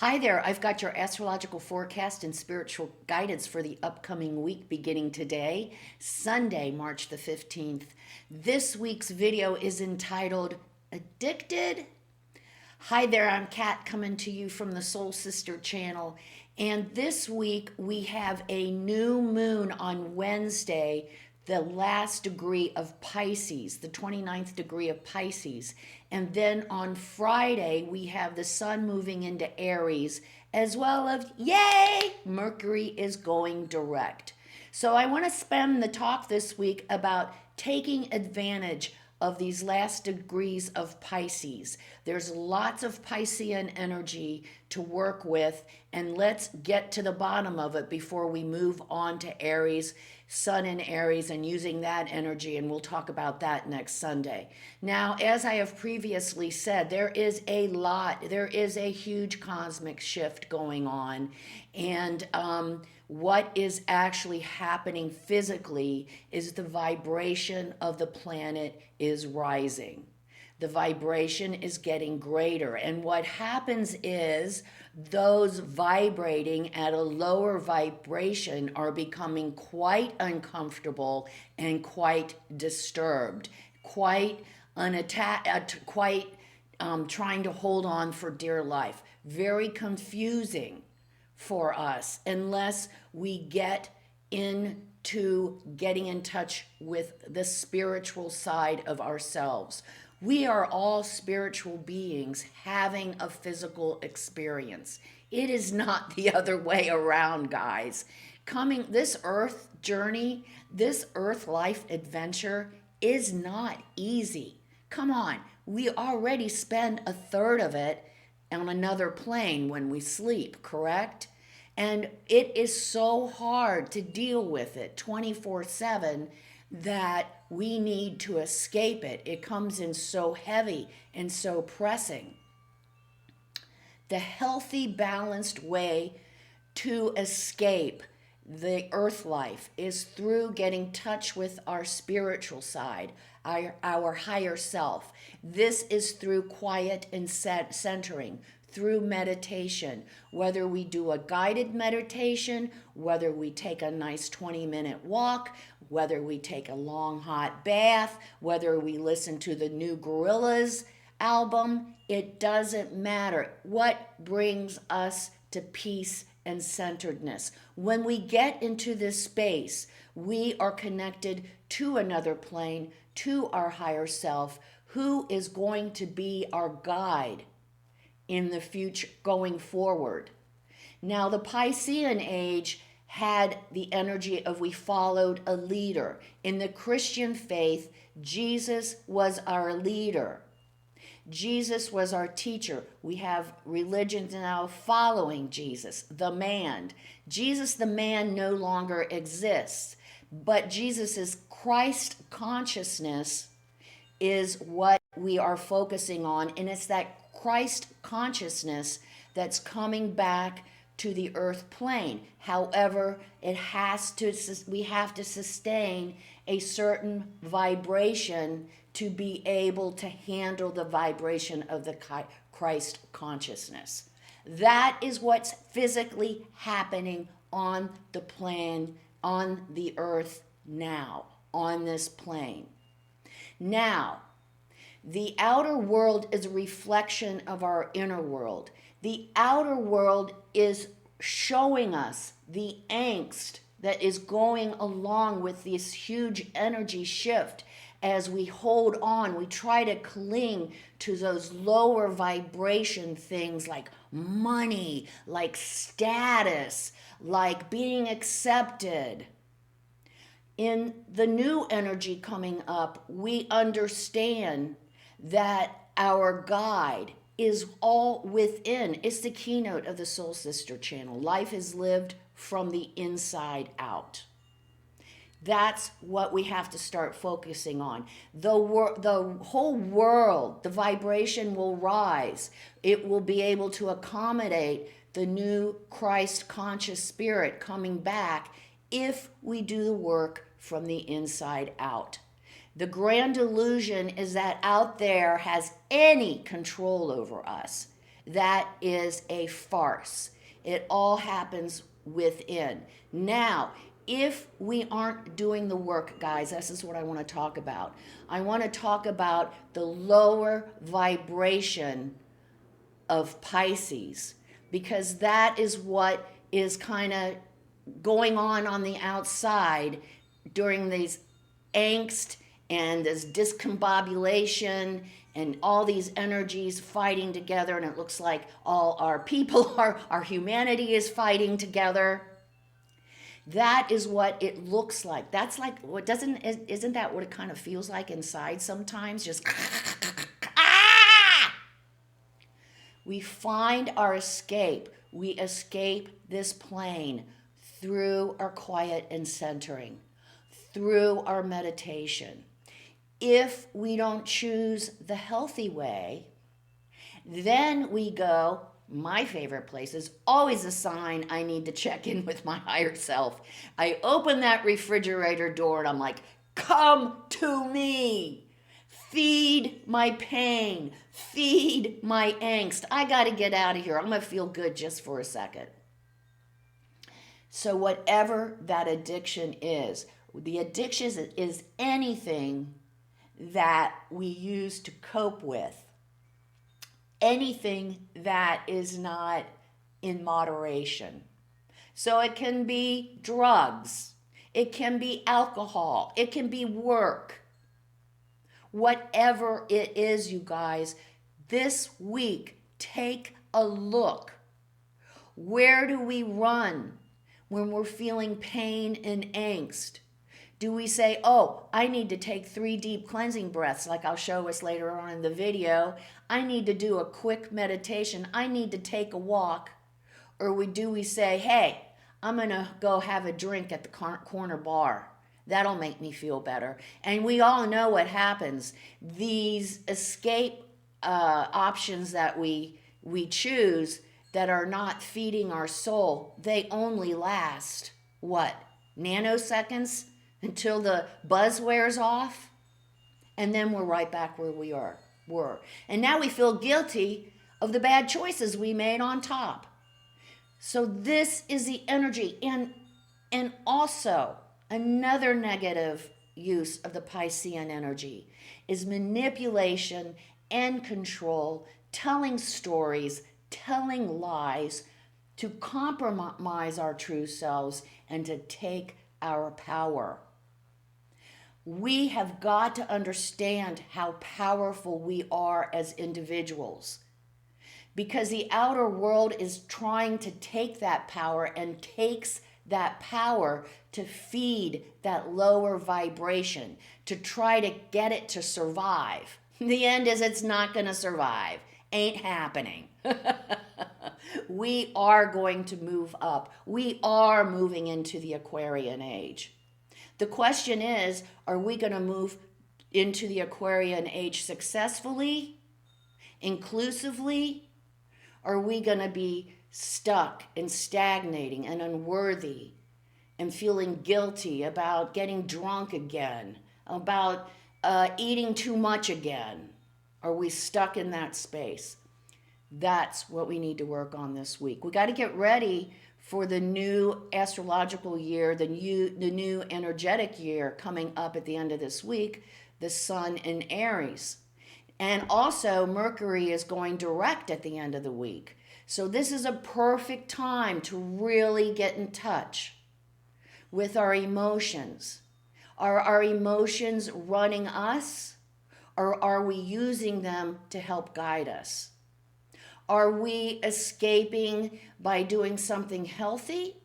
Hi there, I've got your astrological forecast and spiritual guidance for the upcoming week beginning today, Sunday, March the 15th. This week's video is entitled Addicted. Hi there, I'm Kat coming to you from the Soul Sister channel. And this week we have a new moon on Wednesday, the last degree of Pisces, the 29th degree of Pisces. And then on Friday, we have the sun moving into Aries, as well as, yay, Mercury is going direct. So I want to spend the talk this week about taking advantage of these last degrees of Pisces. There's lots of Piscean energy to work with, and let's get to the bottom of it before we move on to Aries, Sun in Aries, and using that energy, and we'll talk about that next Sunday. Now, as I have previously said, there is a huge cosmic shift going on, and what is actually happening physically is the vibration of the planet is rising. The vibration is getting greater. And what happens is those vibrating at a lower vibration are becoming quite uncomfortable and quite disturbed, quite trying to hold on for dear life. Very confusing for us unless we get into getting in touch with the spiritual side of ourselves. We are all spiritual beings having a physical experience. It is not the other way around, guys. This earth journey, this earth life adventure is not easy. Come on, we already spend a third of it on another plane when we sleep, correct? And it is so hard to deal with it 24/7 that we need to escape it. It comes in so heavy and so pressing. The healthy, balanced way to escape the earth life is through getting in touch with our spiritual side, our higher self. This is through quiet and centering, through meditation, whether we do a guided meditation, whether we take a nice 20-minute walk, whether we take a long hot bath, whether we listen to the new Gorillaz album, it doesn't matter. What brings us to peace and centeredness? When we get into this space, we are connected to another plane, to our higher self, who is going to be our guide in the future going forward. Now, the Piscean age had the energy of we followed a leader. In the Christian faith, Jesus was our leader. Jesus was our teacher. We have religions now following Jesus, the man. Jesus, the man, no longer exists. But Jesus' Christ consciousness is what we are focusing on. And it's that Christ consciousness that's coming back to the earth plane. However, we have to sustain a certain vibration to be able to handle the vibration of the Christ consciousness. That is what's physically happening on the plane, on the earth now, on this plane. Now, the outer world is a reflection of our inner world. The outer world is showing us the angst that is going along with this huge energy shift. As we hold on, we try to cling to those lower vibration things like money, like status, like being accepted. In the new energy coming up, we understand that our guide is all within. It's the keynote of the Soul Sister channel. Life is lived from the inside out. That's what we have to start focusing on. The whole world, the vibration will rise. It will be able to accommodate the new Christ conscious spirit coming back if we do the work from the inside out. The grand illusion is that out there has any control over us. That is a farce. It all happens within. Now, if we aren't doing the work, guys, this is what I want to talk about. I want to talk about the lower vibration of Pisces, because that is what is kind of going on the outside during these angst and this discombobulation and all these energies fighting together, and it looks like all our people our humanity is fighting together. That is what it looks like. That's like what doesn't isn't that what it kind of feels like inside sometimes? Just we find our escape. We escape this plane through our quiet and centering, through our meditation. If we don't choose the healthy way, then we go, my favorite place is always a sign I need to check in with my higher self. I open that refrigerator door and I'm like, come to me. Feed my pain. Feed my angst. I got to get out of here. I'm going to feel good just for a second. So whatever that addiction is, the addiction is anything that we use to cope with, anything that is not in moderation. So it can be drugs, it can be alcohol, it can be work. Whatever it is, you guys, this week, take a look. Where do we run when we're feeling pain and angst? Do we say, oh, I need to take 3 deep cleansing breaths, like I'll show us later on in the video. I need to do a quick meditation. I need to take a walk. Or do we say, hey, I'm going to go have a drink at the corner bar. That'll make me feel better. And we all know what happens. These escape options that we choose that are not feeding our soul, they only last, what, nanoseconds until the buzz wears off? And then we're right back where we were. And now we feel guilty of the bad choices we made on top. So this is the energy. And also, another negative use of the Piscean energy is manipulation and control, telling stories, telling lies to compromise our true selves and to take our power. We have got to understand how powerful we are as individuals, because the outer world is trying to take that power and takes that power to feed that lower vibration, to try to get it to survive. The end is it's not going to survive. Ain't happening. We are going to move up. We are moving into the Aquarian age. The question is, are we going to move into the Aquarian age successfully, inclusively? Or are we going to be stuck and stagnating and unworthy and feeling guilty about getting drunk again, about eating too much again? Are we stuck in that space? That's what we need to work on this week. We got to get ready for the new astrological year, the new energetic year coming up at the end of this week, the sun in Aries. And also Mercury is going direct at the end of the week. So this is a perfect time to really get in touch with our emotions. Are our emotions running us, or are we using them to help guide us? Are we escaping by doing something healthy,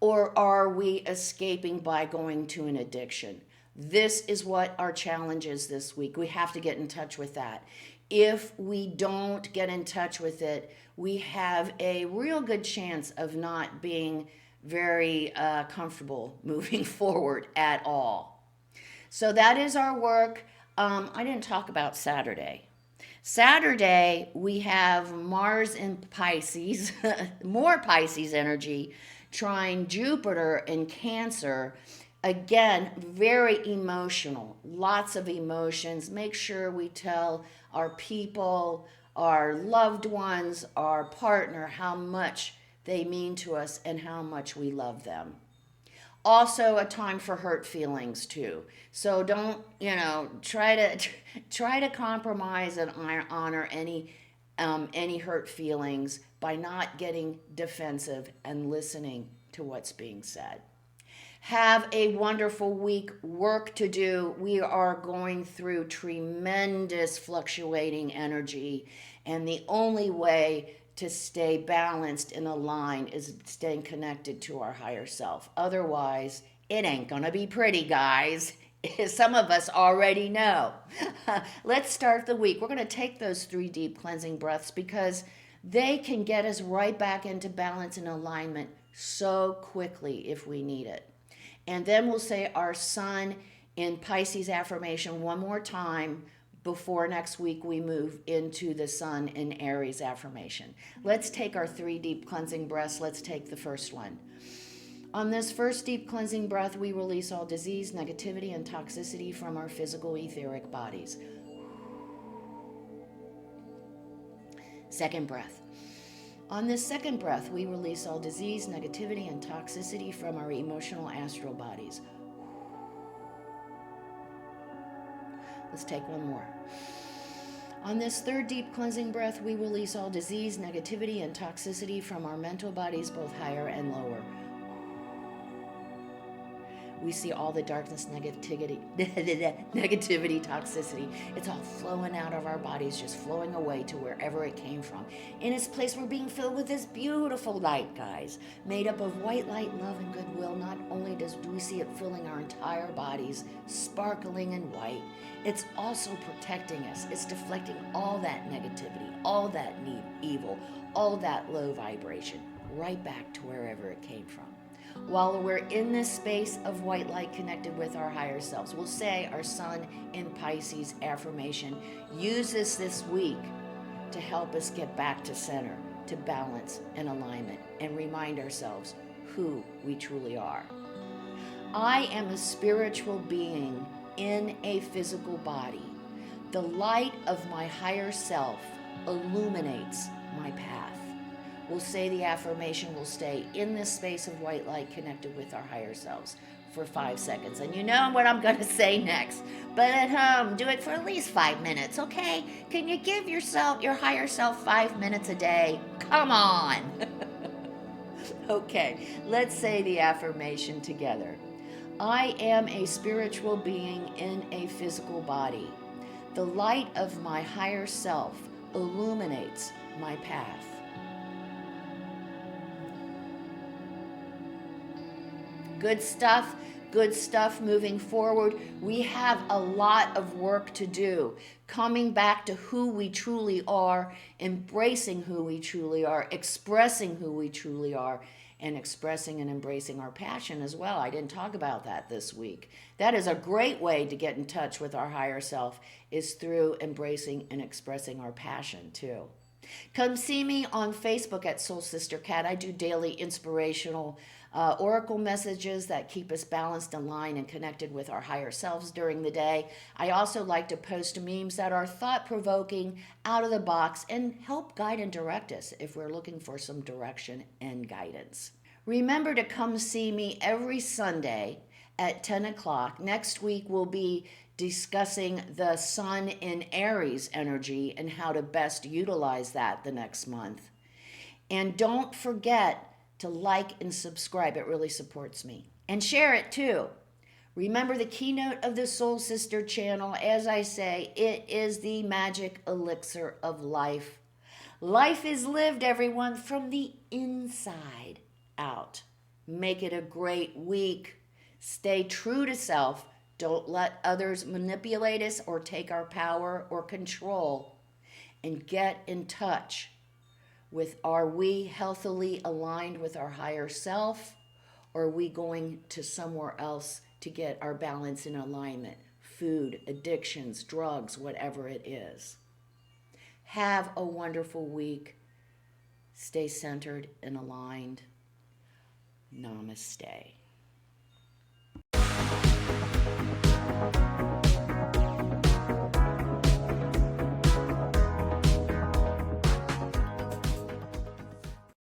or are we escaping by going to an addiction? This is what our challenge is this week. We have to get in touch with that. If we don't get in touch with it, we have a real good chance of not being very comfortable moving forward at all. So that is our work. I didn't talk about Saturday. Saturday, we have Mars in Pisces, more Pisces energy, trine Jupiter in Cancer. Again, very emotional, lots of emotions. Make sure we tell our people, our loved ones, our partner, how much they mean to us and how much we love them. Also a time for hurt feelings too. So don't, try to compromise and honor any hurt feelings by not getting defensive and listening to what's being said. Have a wonderful week. Work to do. We are going through tremendous fluctuating energy, and the only way to stay balanced and aligned is staying connected to our higher self. Otherwise, it ain't gonna be pretty, guys. Some of us already know. Let's start the week. We're going to take those 3 deep cleansing breaths because they can get us right back into balance and alignment so quickly if we need it. And then we'll say our sun in Pisces affirmation one more time before next week we move into the sun in Aries affirmation. Let's take our 3 deep cleansing breaths. Let's take the first one. On this first deep cleansing breath, we release all disease, negativity, and toxicity from our physical etheric bodies. Second breath. On this second breath, we release all disease, negativity, and toxicity from our emotional astral bodies. Let's take one more. On this third deep cleansing breath, we release all disease, negativity, and toxicity from our mental bodies, both higher and lower. We see all the darkness, negativity, toxicity. It's all flowing out of our bodies, just flowing away to wherever it came from. In its place, we're being filled with this beautiful light, guys, made up of white light, love, and goodwill. Not only do we see it filling our entire bodies, sparkling in white, it's also protecting us. It's deflecting all that negativity, all that evil, all that low vibration, right back to wherever it came from. While we're in this space of white light connected with our higher selves, we'll say our sun in Pisces affirmation. Use this week to help us get back to center, to balance and alignment, and remind ourselves who we truly are. I am a spiritual being in a physical body. The light of my higher self illuminates my path. We'll say the affirmation. We'll stay in this space of white light connected with our higher selves for 5 seconds. And you know what I'm going to say next. But at home, do it for at least 5 minutes, okay? Can you give your higher self 5 minutes a day? Come on. Okay, let's say the affirmation together. I am a spiritual being in a physical body. The light of my higher self illuminates my path. Good stuff moving forward. We have a lot of work to do. Coming back to who we truly are, embracing who we truly are, expressing who we truly are, and expressing and embracing our passion as well. I didn't talk about that this week. That is a great way to get in touch with our higher self, is through embracing and expressing our passion too. Come see me on Facebook at Soul Sister Cat. I do daily inspirational oracle messages that keep us balanced, aligned, and connected with our higher selves during the day. I also like to post memes that are thought-provoking, out of the box, and help guide and direct us if we're looking for some direction and guidance. Remember to come see me every Sunday at 10 o'clock. Next week we'll be discussing the sun in Aries energy and how to best utilize that the next month. And don't forget to like and subscribe. It really supports me. And share it too. Remember the keynote of the Soul Sister channel. As I say, it is the magic elixir of life. Life is lived, everyone, from the inside out. Make it a great week. Stay true to self. Don't let others manipulate us or take our power or control. And get in touch with, are we healthily aligned with our higher self, or are we going to somewhere else to get our balance and alignment? Food, addictions, drugs, whatever it is. Have a wonderful week. Stay centered and aligned. Namaste.